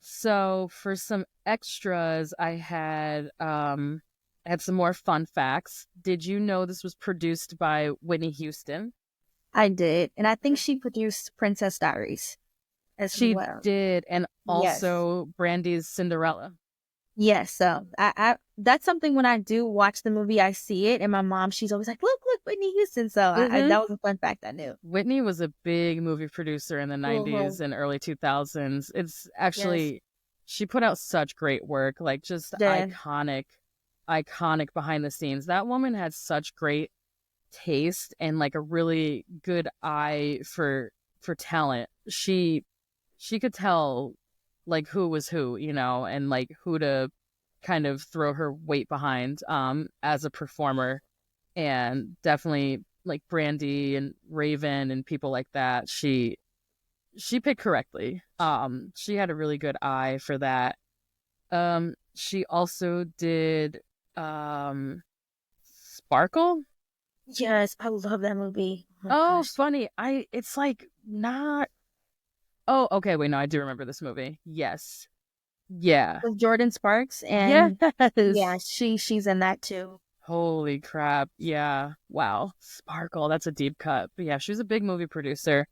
So for some extras, I had some more fun facts. Did you know this was produced by Whitney Houston? I did. And I think she produced Princess Diaries as She well. did, and Yes. also Brandy's Cinderella. Yes. So I that's something when I do watch the movie, I see it. And my mom, she's always like, look, Whitney Houston. So Mm-hmm. that was a fun fact I knew. Whitney was a big movie producer in the 90s Mm-hmm. and early 2000s. It's Yes. actually, she put out such great work, like just Yeah. iconic behind the scenes. That woman had such great taste and like a really good eye for talent. She could tell like who was who, and like who to kind of throw her weight behind as a performer, and definitely like Brandy and Raven and people like that. She picked correctly. She had a really good eye for that. She also did Sparkle. Yes. I love that movie. Oh my Oh, gosh. funny. It's like not. Oh, okay. Wait, no, I do remember this movie. Yes. Yeah. With Jordan Sparks Yes. and yeah, she's in that too. Holy crap. Yeah. Wow. Sparkle. That's a deep cut. But yeah, she was a big movie producer.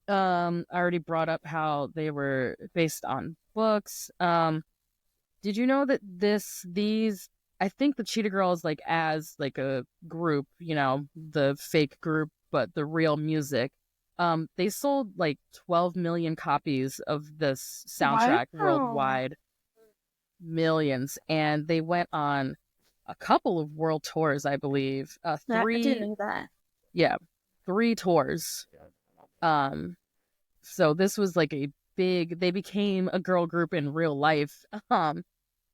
I already brought up how they were based on books. Did you know that these I think the Cheetah Girls, like as like a group, the fake group, but the real music, they sold like 12 million copies of this soundtrack Wow. worldwide, millions, and they went on a couple of world tours, I believe. I didn't know that. Yeah, three tours. Um, so this was like they became a girl group in real life.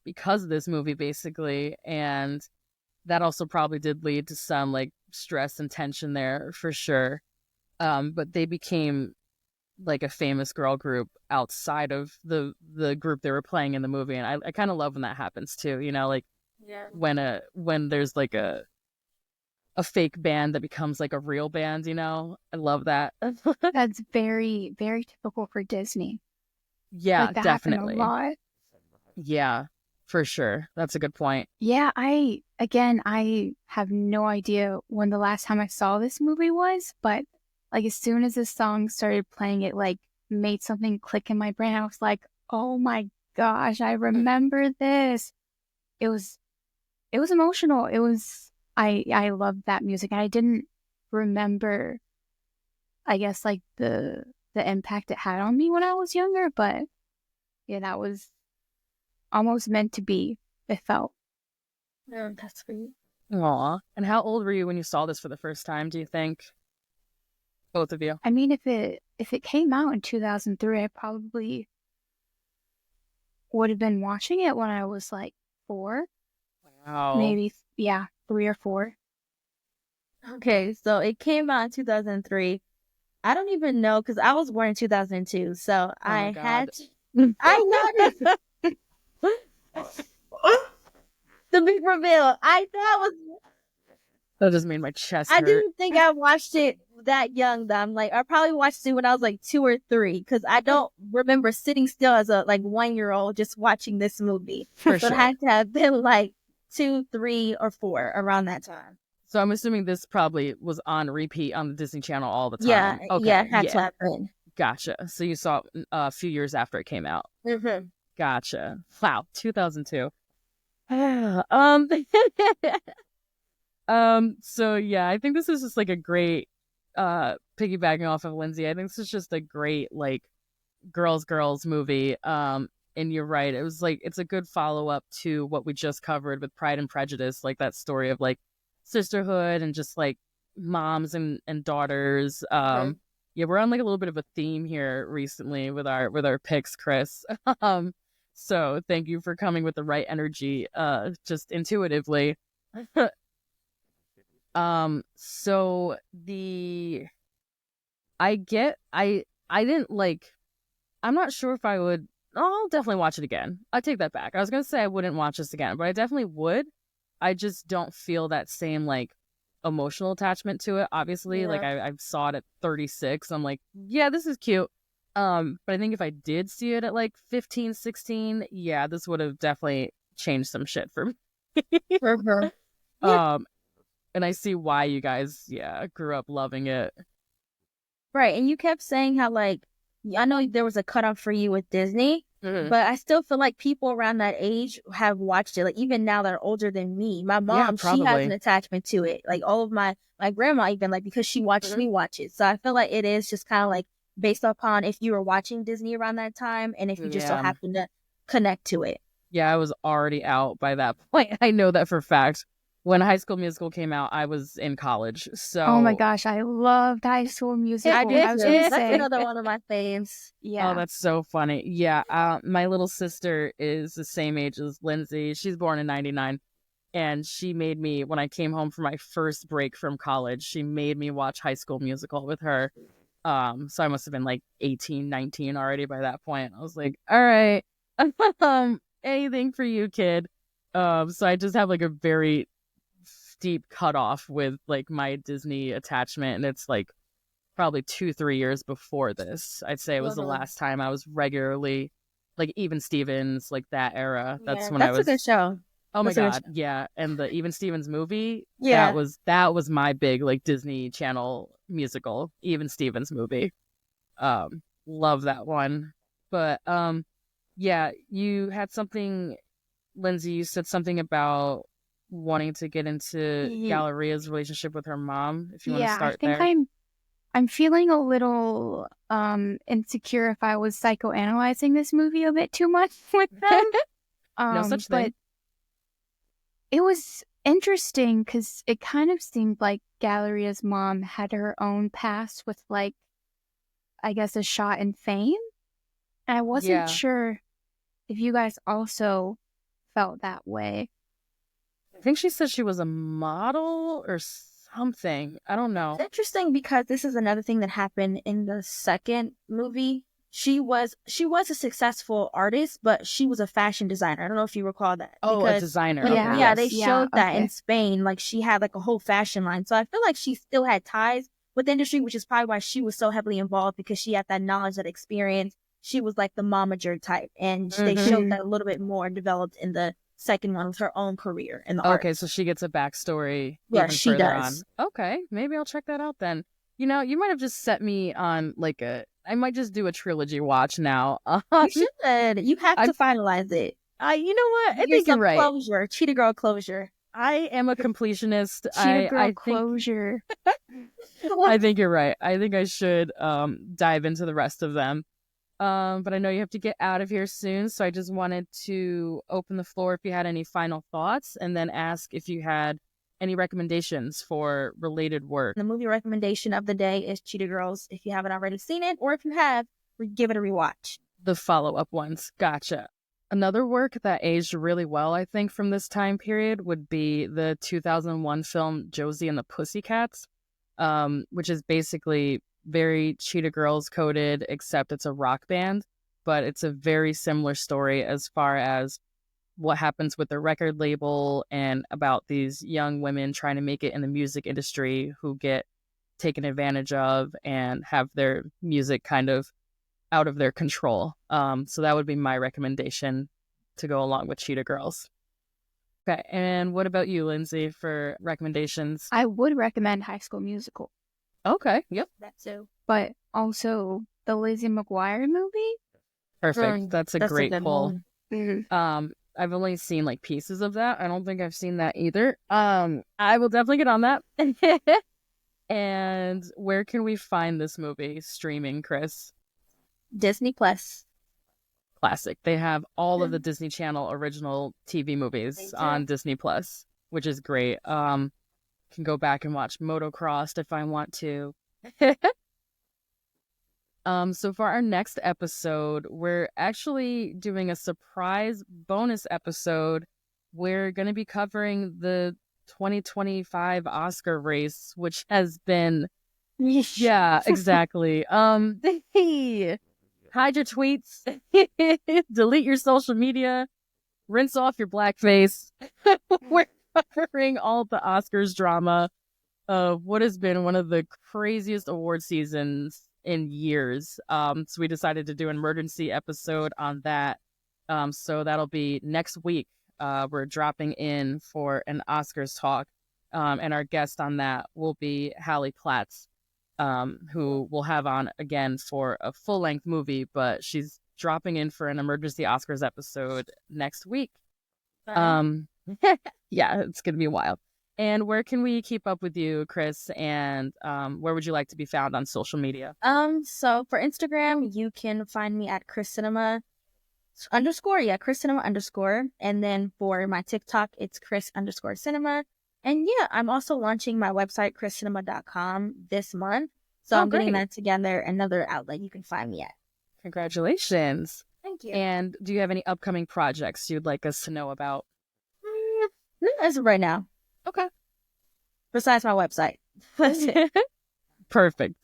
Because of this movie, basically. And that also probably did lead to some like stress and tension there for sure. But they became like a famous girl group outside of the group they were playing in the movie. And I kind of love when that happens too, like Yeah. when there's like a fake band that becomes like a real band, I love that. That's very, very typical for Disney. Yeah, Like that happened a definitely. lot. Yeah, for sure. That's a good point. Yeah, I have no idea when the last time I saw this movie was, but like as soon as this song started playing, it like made something click in my brain. I was like, oh my gosh, I remember this. It was it was emotional. I loved that music and I didn't remember, I guess, like the impact it had on me when I was younger, but Yeah, that was almost meant to be, it felt. Yeah, that's sweet. Aw. And how old were you when you saw this for the first time, do you think? Both of you? I mean, if it came out in 2003, I probably would have been watching it when I was like 4, Wow. maybe, yeah, 3 or 4. Okay, so it came out in 2003. I don't even know because I was born in 2002, so Oh my I God. had to. I know this. The big reveal. That was. That just made my chest I hurt. didn't think I watched it that young. Though. I'm like, I probably watched it when I was like 2 or 3 because I don't remember sitting still as a like 1-year-old just watching this movie. For So sure. it had to have been like 2, 3, or 4 around that time. So I'm assuming this probably was on repeat on the Disney Channel all the time. Yeah, Okay. yeah, it had to happen. Gotcha. So you saw it a few years after it came out. Mm-hmm. Gotcha. Wow. 2002. So yeah, I think this is just like a great piggybacking off of Lindsay. I think this is just a great like girls movie. And you're right. It was like it's a good follow-up to what we just covered with Pride and Prejudice, like that story of like sisterhood and just like moms and daughters. Yeah, we're on like a little bit of a theme here recently with our picks, Chris. So thank you for coming with the right energy, just intuitively. So I didn't like. I'm not sure if I would. I'll definitely watch it again. I take that back. I was gonna say I wouldn't watch this again, but I definitely would. I just don't feel that same like emotional attachment to it. Obviously, Yeah. like I saw it at 36. I'm like, yeah, this is cute. But I think if I did see it at like 15, 16, yeah, this would have definitely changed some shit for me. Yeah. And I see why you guys, yeah, grew up loving it. Right, and you kept saying how like I know there was a cutoff for you with Disney, but I still feel like people around that age have watched it. Like even now that are older than me, my mom, she has probably. an attachment to it. Like all of my grandma even like because she watched me watch it. So I feel like it is just kind of like based upon if you were watching Disney around that time and if you just so Yeah. happen to connect to it. Yeah, I was already out by that point. I know that for a fact. When High School Musical came out, I was in college. So Oh my gosh, I loved High School Musical. I did. was gonna That's say, another one of my faves. yeah. Oh, that's so funny. Yeah, my little sister is the same age as Lindsay. She's born in 99. And she made me, when I came home for my first break from college, she made me watch High School Musical with her. So I must have been like 18, 19 already by that point. I was like, all right, anything for you, kid. So I just have like a very steep cutoff with like my Disney attachment, and it's like probably 2-3 years before this. I'd say it was the last time I was regularly like Even Stevens, like that era. That's when I was. That's a good show. Oh my That's a good God, yeah, and the Even Stevens movie. Yeah. that was my big like Disney Channel musical. Even Stevens movie. Love that one. But yeah, you had something, Lindsay. You said something about wanting to get into Galleria's relationship with her mom. If you want to start there. I think I'm feeling a little insecure if I was psychoanalyzing this movie a bit too much with them. No such thing. But it was interesting because it kind of seemed like Galleria's mom had her own past with like, I guess, a shot in fame. And I wasn't sure if you guys also felt that way. I think she said she was a model or something. I don't know. It's interesting because this is another thing that happened in the second movie. She was a successful artist, but she was a fashion designer. I don't know if you recall that. Oh, a designer. Yeah, they showed that in Spain. Like she had like a whole fashion line. So I feel like she still had ties with the industry, which is probably why she was so heavily involved because she had that knowledge, that experience. She was like the momager type, and they showed that a little bit more developed in the second one with her own career in the art. Okay, so she gets a backstory. Yeah, she does. On. Okay, maybe I'll check that out then. You know, you might have just set me on like I might just do a trilogy watch now. You should. You have to finalize it. You know what? I think you're right. Closure. Cheetah Girl closure. I am a completionist. Cheetah Girl closure. I think you're right. I think I should dive into the rest of them. But I know you have to get out of here soon, so I just wanted to open the floor if you had any final thoughts, and then ask if you had any recommendations for related work. The movie recommendation of the day is Cheetah Girls. If you haven't already seen it, or if you have, give it a rewatch. The follow-up ones. Gotcha. Another work that aged really well, I think, from this time period would be the 2001 film Josie and the Pussycats, which is basically very Cheetah Girls coded, except it's a rock band. But it's a very similar story as far as what happens with the record label and about these young women trying to make it in the music industry who get taken advantage of and have their music kind of out of their control. So that would be my recommendation to go along with Cheetah Girls. Okay, and what about you, Lindsay, for recommendations? I would recommend High School Musical. Okay, yep. That too. But also the Lizzie McGuire movie. Perfect. That's a great pull. Mm-hmm. I've only seen like pieces of that. I don't think I've seen that either. I will definitely get on that. And where can we find this movie streaming, Chris? Disney Plus. Classic. They have all of the Disney Channel original TV movies on Disney Plus, which is great. Can go back and watch Motocrossed if I want to. So for our next episode, we're actually doing a surprise bonus episode. We're going to be covering the 2025 Oscar race, which has been, yeah, exactly. Hide your tweets, delete your social media, rinse off your blackface. We're covering all the Oscars drama of what has been one of the craziest award seasons in years. So we decided to do an emergency episode on that. So that'll be next week. We're dropping in for an Oscars talk. And our guest on that will be Hallie Platts, who we'll have on again for a full-length movie, but she's dropping in for an emergency Oscars episode next week. Yeah, it's gonna be wild. And where can we keep up with you, Chris? And where would you like to be found on social media? So for Instagram, you can find me at Chris Cinema _ Chris Cinema _. And then for my TikTok, it's Chris _Cinema. And yeah, I'm also launching my website, chriscinema.com, this month. So I'm getting that together, another outlet you can find me at. Congratulations. Thank you. And do you have any upcoming projects you'd like us to know about? Not as of right now. Okay. Besides my website. That's it. Perfect.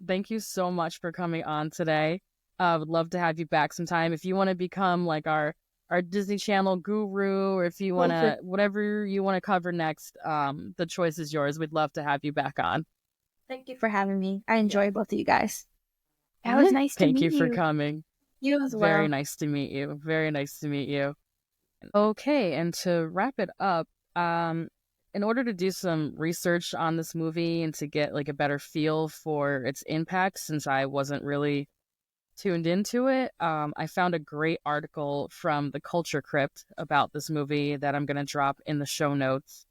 Thank you so much for coming on today. I would love to have you back sometime. If you want to become like our Disney Channel guru, or if you want to, whatever you want to cover next, the choice is yours. We'd love to have you back on. Thank you for having me. I enjoy both of you guys. That was nice to meet you. Thank you for coming. You as well. Very nice to meet you. Very nice to meet you. Okay, and to wrap it up, in order to do some research on this movie and to get like a better feel for its impact, since I wasn't really tuned into it, I found a great article from the Culture Crypt about this movie that I'm going to drop in the show notes.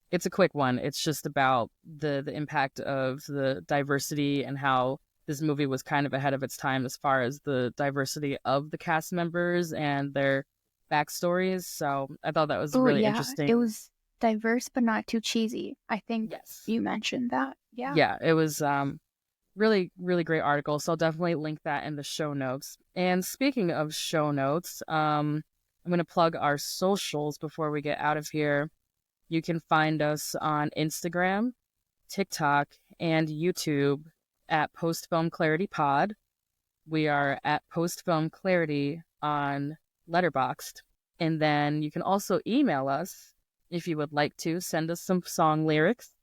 It's a quick one. It's just about the impact of the diversity and how this movie was kind of ahead of its time as far as the diversity of the cast members and their backstories. So I thought that was really interesting. It was diverse but not too cheesy. I think you mentioned that. Yeah, it was really, really great article. So I'll definitely link that in the show notes. And speaking of show notes, I'm going to plug our socials before we get out of here. You can find us on Instagram, TikTok, and YouTube at Post Film Clarity Pod. We are at Post Film Clarity on Letterboxd. And then you can also email us if you would like to. Send us some song lyrics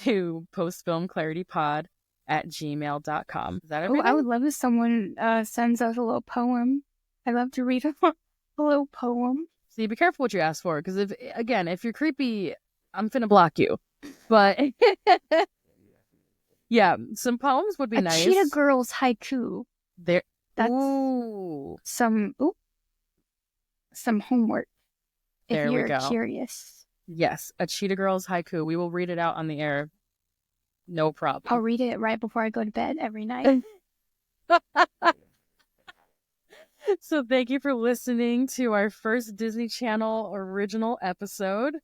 to postfilmclaritypod@gmail.com. Is that everything? I would love if someone sends us a little poem. I'd love to read a little poem. See, be careful what you ask for, because if you're creepy, I'm finna block you. But yeah, some poems would be nice. Cheetah Girls haiku. That's some homework. There if we you're go. Curious. Yes, a Cheetah Girls haiku. We will read it out on the air. No problem. I'll read it right before I go to bed every night. So thank you for listening to our first Disney Channel original episode.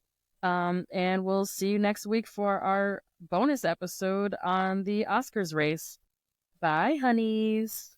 And we'll see you next week for our bonus episode on the Oscars race. Bye, honeys.